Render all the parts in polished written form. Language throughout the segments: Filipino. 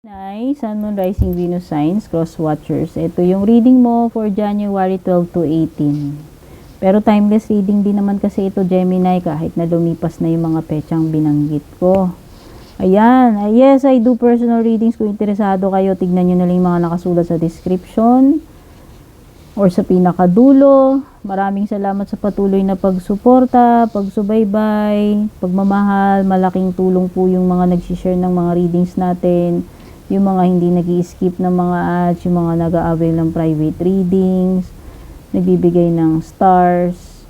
Sun, Moon, Rising, Venus signs, cross watchers. Ito yung reading mo for January 12 to 18. Pero timeless reading din naman kasi ito, Gemini, kahit na lumipas na yung mga petsang binanggit ko. Ayan. Yes, I do personal readings. Kung interesado kayo, tignan nyo na lang yung mga nakasulat sa description or sa pinakadulo. Maraming salamat sa patuloy na pagsuporta, pagsubaybay, pagmamahal. Malaking tulong po yung mga nagsishare ng mga readings natin. Yung mga hindi nag-i-skip ng mga ads, yung mga nag-a-avail ng private readings, nagbibigay ng stars,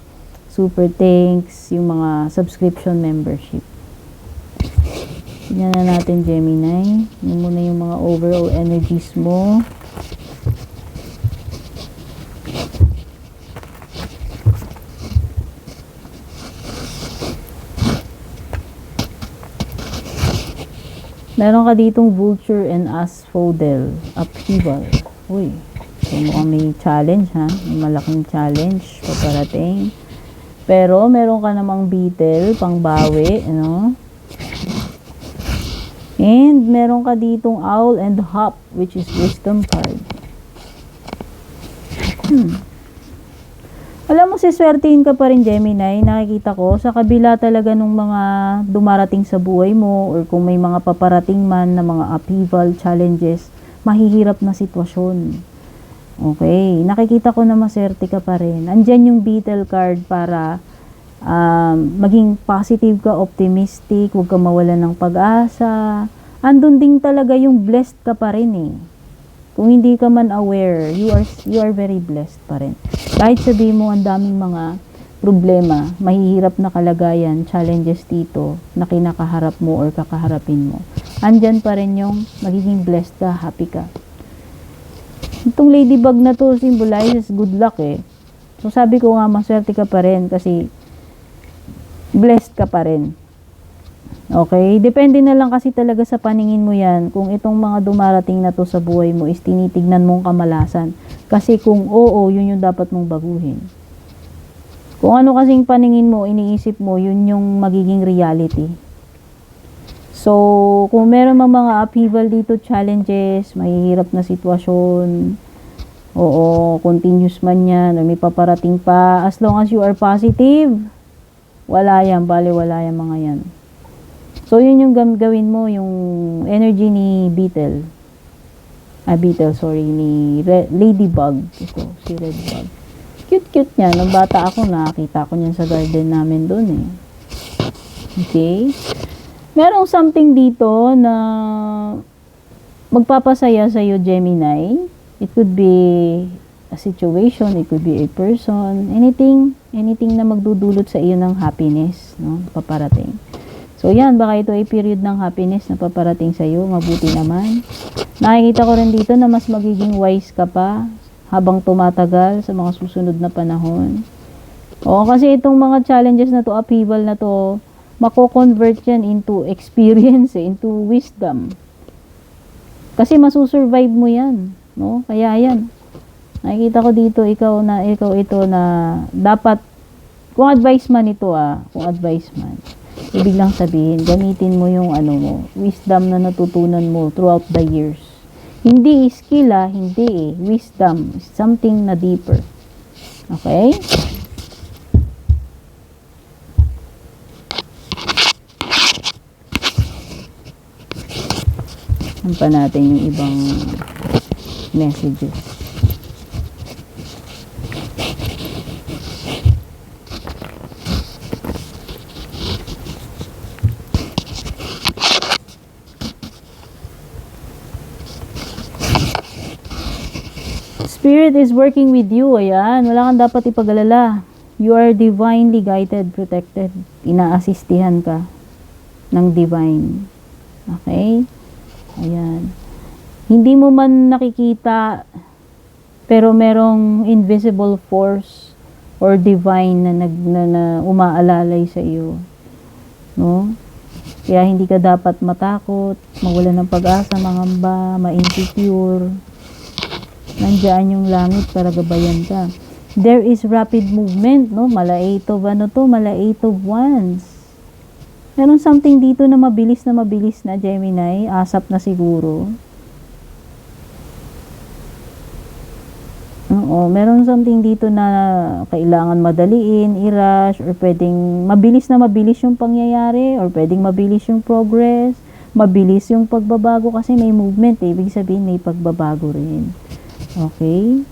super thanks, yung mga subscription membership. Tignan na natin, Gemini. Yun muna yung mga overall energies mo. Meron ka ditong vulture and asphodel, upheaval. Uy, so mukhang may challenge ha, may malaking challenge paparating. Pero meron ka namang beetle, pangbawi, ano? And meron ka ditong owl and hop, which is wisdom card. Alam mo, siswertein ka pa rin, Gemini, nakikita ko, sa kabila talaga ng mga dumarating sa buhay mo or kung may mga paparating man na mga upheaval, challenges, mahihirap na sitwasyon. Okay, nakikita ko na maswerte ka pa rin. Andyan yung beetle card para maging positive ka, optimistic, huwag ka mawalan ng pag-asa. Andun din talaga yung blessed ka pa rin eh. Kung hindi ka man aware, you are very blessed pa rin. Kahit sabihin mo ang daming mga problema, mahihirap na kalagayan, challenges dito na kinakaharap mo or kakaharapin mo. Andyan pa rin yung magiging blessed ka, happy ka. Itong ladybug na to symbolizes good luck eh. So sabi ko nga, maswerte ka pa rin kasi blessed ka pa rin. Okay? Depende na lang kasi talaga sa paningin mo yan kung itong mga dumarating na to sa buhay mo is tinitignan mong kamalasan. Kasi kung oo, yun yung dapat mong baguhin. Kung ano kasing paningin mo, iniisip mo, yun yung magiging reality. So, kung meron mga upheaval dito, challenges, mahihirap na sitwasyon, oo, continuous man yan, o may paparating pa, as long as you are positive, wala yan, baliwala yan mga yan. So, yun yung gawin mo, yung energy ni beetle. Ni ladybug. Ito, si redbug. Cute-cute niya. Nung bata ako, nakakita ko niyan sa garden namin doon eh. Okay? Merong something dito na magpapasaya sa'yo, Gemini. It could be a situation, it could be a person, anything na magdudulot sa iyo ng happiness, no? Paparating. So, yan, baka ito ay period ng happiness na paparating sa iyo, mabuti naman. Nakikita ko rin dito na mas magiging wise ka pa habang tumatagal sa mga susunod na panahon. Oo, kasi itong mga challenges na to, upheaval na to, mako-convert yan into experience, into wisdom. Kasi masusurvive mo yan, no? Kaya yan. Nakikita ko dito, ikaw ito na dapat, kung advice man ito kung advice man, ibig lang sabihin, gamitin mo yung wisdom na natutunan mo throughout the years. Hindi skill hindi wisdom, something na deeper. Okay? Ano pa natin yung ibang messages. Spirit is working with you. Ayan. Wala kang dapat ipag-alala. You are divinely guided, protected. Inaasistihan ka ng divine. Okay? Ayan. Hindi mo man nakikita, pero merong invisible force or divine na umaalalay sa iyo. No? Kaya hindi ka dapat matakot, mawalan ng pag-asa, mangamba, ma-insecure. Nandiyan yung langit para gabayan ka. There is rapid movement, no? Mala 8 of Mala 8 of Wands. Meron something dito na mabilis na Gemini. ASAP na siguro. Oo, meron something dito na kailangan madaliin, i-rush, or pwedeng mabilis yung pangyayari, or pwedeng mabilis yung progress, mabilis yung pagbabago kasi may movement eh. Ibig sabihin may pagbabago rin. Okay?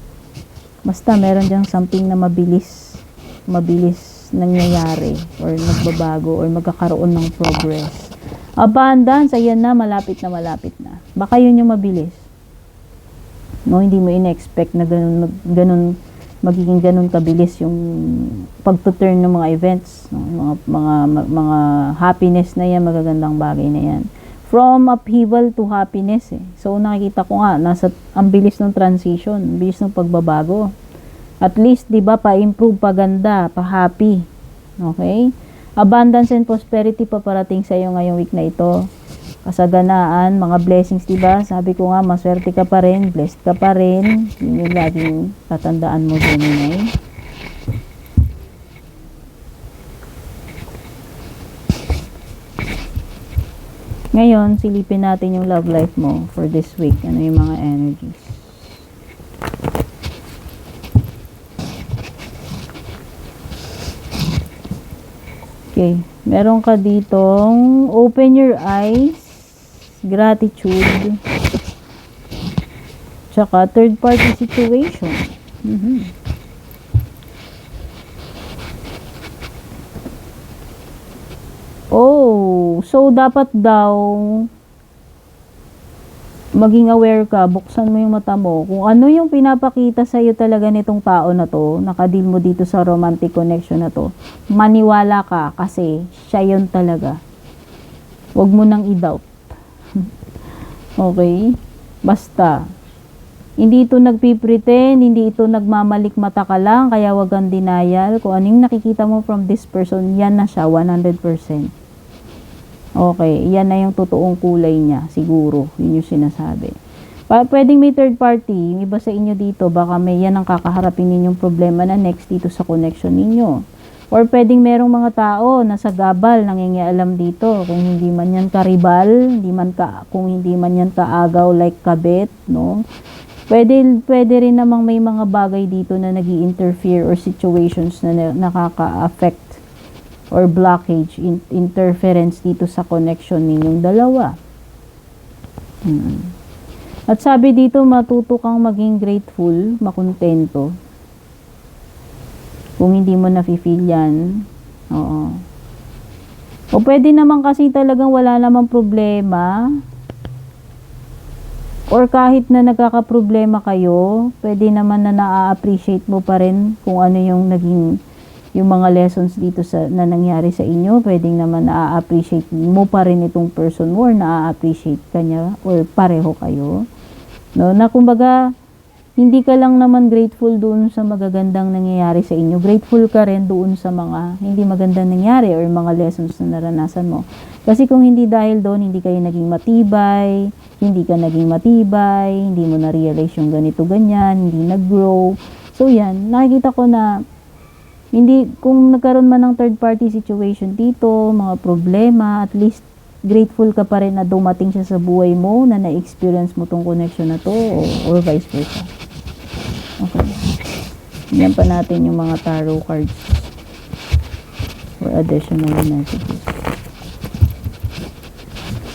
Basta meron diyang something na mabilis nangyayari or nagbabago or magkakaroon ng progress. Abundance, ayan na, malapit na. Baka yun yung mabilis. No, hindi mo in-expect na magiging ganun kabilis yung pagtuturn ng mga events, no? mga happiness na yan, magagandang bagay na yan. From upheaval to happiness eh. So nakikita ko nga, ang bilis ng transition, ang bilis ng pagbabago. At least, di ba, pa-improve, pa-ganda, pa-happy. Okay? Abundance and prosperity paparating sa iyo ngayong week na ito. Kasaganaan, mga blessings, di ba? Sabi ko nga, maswerte ka pa rin, blessed ka pa rin. Yun yung laging tatandaan mo, Gemini. Ngayon, silipin natin yung love life mo for this week. Ano yung mga energies? Okay. Meron ka ditong open your eyes, gratitude, tsaka third party situation. Oh, so dapat daw maging aware ka, buksan mo yung mata mo, kung ano yung pinapakita sa iyo talaga nitong tao na to, nakadil mo dito sa romantic connection na to, maniwala ka kasi siya yun talaga. Huwag mo nang i-doubt. Okay? Basta, hindi ito nagpipretend, hindi ito nagmamalik mata ka lang, kaya wag kang denial. Kung anong nakikita mo from this person, yan na siya, 100%. Okay, yan na yung totoong kulay niya, siguro. Yun yung sinasabi. Pwedeng may third party, yung iba sa inyo dito, baka may yan ang kakaharapin ninyong problema na next dito sa connection ninyo. Or pwedeng merong mga tao na sa gabal, nangingialam dito. Kung hindi man yan karibal, kung hindi man yan kaagaw like kabet, no? Pwede rin namang may mga bagay dito na nag-i-interfere or situations na nakaka-affect or blockage, interference dito sa connection ninyong dalawa. At sabi dito, matuto kang maging grateful, makontento. Kung hindi mo nafe-feel yan. Oo. O pwede naman kasi talagang wala namang problema. Or kahit na nagkakaproblema kayo, pwede naman na na-appreciate mo pa rin kung ano yung naging yung mga lessons dito na nangyari sa inyo, pwedeng naman na-appreciate mo pa rin itong person mo or na-appreciate kanya or pareho kayo. No, na kumbaga, hindi ka lang naman grateful doon sa magagandang nangyayari sa inyo. Grateful ka rin doon sa mga hindi magandang nangyari or mga lessons na naranasan mo. Kasi kung hindi dahil doon, hindi kayo naging matibay, hindi ka naging matibay, hindi mo na-realize yung ganito, ganyan, hindi nag-grow. So yan, nakikita ko na hindi, kung nagkaroon man ng third party situation dito, mga problema, at least grateful ka pa rin na dumating siya sa buhay mo, na na-experience mo tong connection na to, or vice versa. Okay. Yan pa natin yung mga tarot cards for additional messages.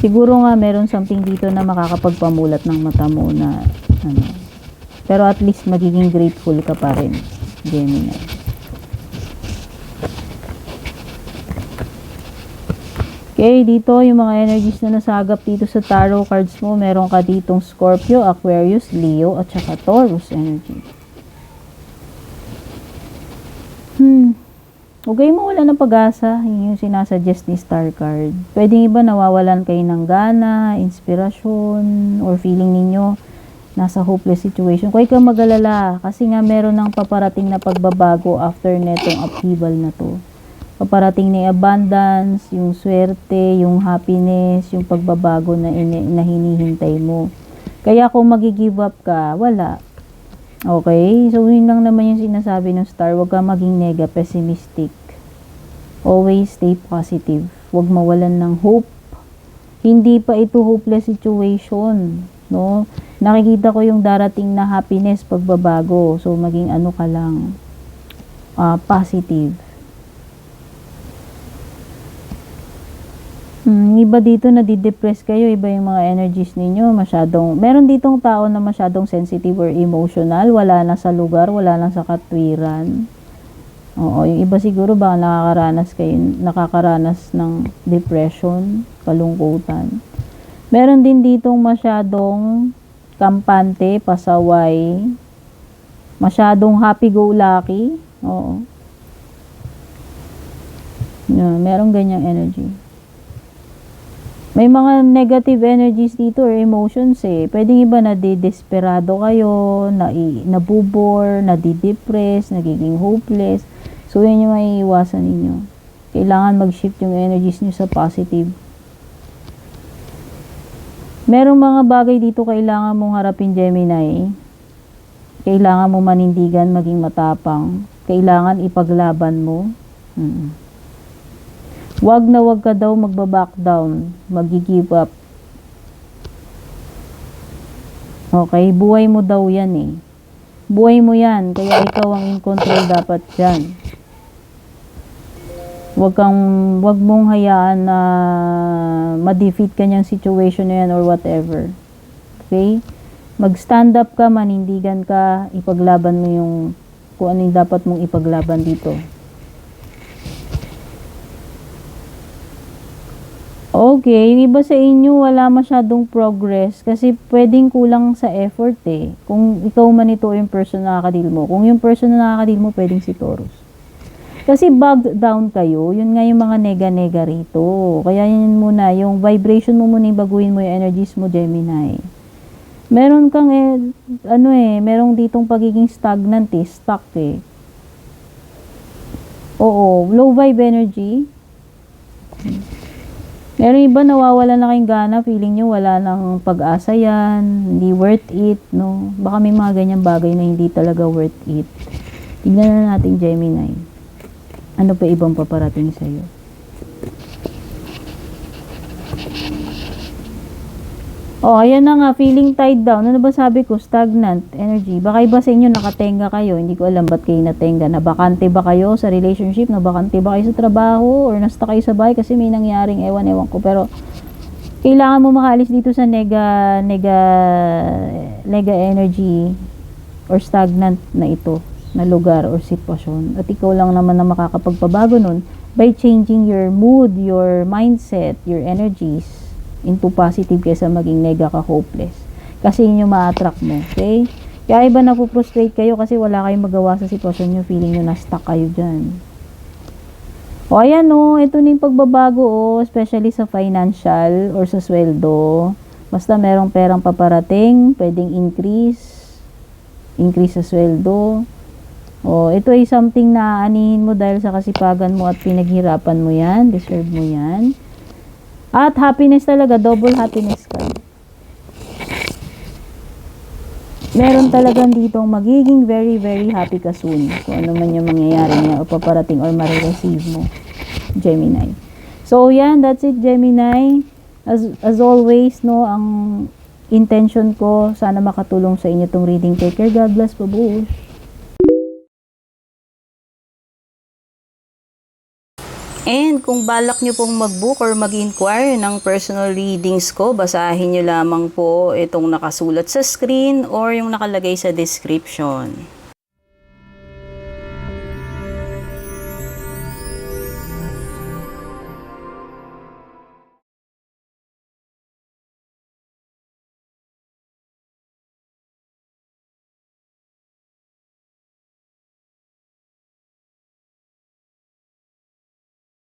Siguro nga meron something dito na makakapagpamulat ng mata mo na ano. Pero at least magiging grateful ka pa rin, Gemini. Okay, dito yung mga energies na nasagap dito sa tarot cards mo, meron ka ditong Scorpio, Aquarius, Leo, at saka Taurus energy. Okay mo, wala ng pag-asa. Yun yung sinasuggest ni Star card. Pwedeng iba nawawalan kayo ng gana, inspirasyon, or feeling ninyo nasa hopeless situation. Huwag kang mag-alala kasi nga meron ng paparating na pagbabago after netong upheaval na to. Paparating na abundance, yung swerte, yung happiness, yung pagbabago na hinihintay mo. Kaya kung mag-give up ka, wala. Okay? So, yun lang naman yung sinasabi ng Star. Huwag ka maging pessimistic. Always stay positive. Huwag mawalan ng hope. Hindi pa ito hopeless situation, no? Nakikita ko yung darating na happiness, pagbabago. So, maging ano ka lang, positive. Iba dito nadidepress kayo, iba yung mga energies ninyo, meron ditong tao na masyadong sensitive or emotional, wala na sa lugar, wala na sa katwiran. Oo, yung iba siguro baka nakakaranas ng depression, kalungkutan. Meron din ditong masyadong kampante, pasaway, masyadong happy-go-lucky. Oo. Meron ganyang energy. May mga negative energies dito or emotions eh. Pwedeng iba desperado kayo, nabubore, nadidepress, nagiging hopeless. So, yan yung maiiwasan ninyo. Kailangan mag-shift yung energies nyo sa positive. Merong mga bagay dito kailangan mong harapin, Gemini. Kailangan mo manindigan, maging matapang. Kailangan ipaglaban mo. Wag na wag ka daw magba-back down, mag-give up. Okay, buhay mo daw yan eh. Buhay mo yan, kaya ikaw ang in control dapat dyan. Wag mong hayaan na ma-defeat ka niyang situation na yan or whatever. Okay? Mag-stand up ka, manindigan ka, ipaglaban mo yung kung ano yung dapat mong ipaglaban dito. Okay, yung iba sa inyo wala masyadong progress kasi pwedeng kulang sa effort eh. Kung ikaw man ito yung person na nakakadil mo. Kung yung person na nakakadil mo, pwedeng si Taurus. Kasi bogged down kayo, yun nga yung mga nega-nega rito. Kaya yun muna, yung vibration mo muna, baguhin mo yung energies mo, Gemini. Meron kang merong ditong pagiging stagnant eh, stuck eh. Oo, low vibe energy. Meron iba nawawala na kayong gana, feeling nyo wala nang pag-asa yan, hindi worth it, no? Baka may mga ganyang bagay na hindi talaga worth it. Tignan na natin, Gemini. Ano pa ibang paparating sa'yo? Oh, ayan na nga, feeling tied down. Ano ba sabi ko? Stagnant energy. Baka iba sa inyo nakatenga kayo. Hindi ko alam ba't kayo natenga. Nabakante ba kayo sa relationship? Nabakante ba kayo sa trabaho? Or nasta kayo sa bahay kasi may nangyaring ewan ko. Pero, kailangan mo makaalis dito sa nega energy or stagnant na ito, na lugar or sitwasyon. At ikaw lang naman na makakapagpabago nun by changing your mood, your mindset, your energies into positive kaysa maging nega ka hopeless. Kasi yun yung ma-attract mo. Okay? Kaya iba napuprostrate kayo kasi wala kayong magawa sa sitwasyon nyo. Feeling nyo na-stuck kayo dyan. O ayan o, ito na yung pagbabago o, especially sa financial or sa sweldo. Basta merong perang paparating, pwedeng increase sa sweldo. O, ito ay something na anihin mo dahil sa kasipagan mo at pinaghirapan mo yan. Deserve mo yan. At happiness talaga, double happiness ka. Meron talagang ditong magiging very, very happy ka soon. Kung ano man yung mangyayari niya o paparating or marireceive mo, Gemini. So, yan, that's it, Gemini. As always, no, ang intention ko, sana makatulong sa inyo itong reading. Take care, God bless, pabuos. And kung balak nyo pong mag-book or mag-inquire ng personal readings ko, basahin nyo lamang po itong nakasulat sa screen or yung nakalagay sa description.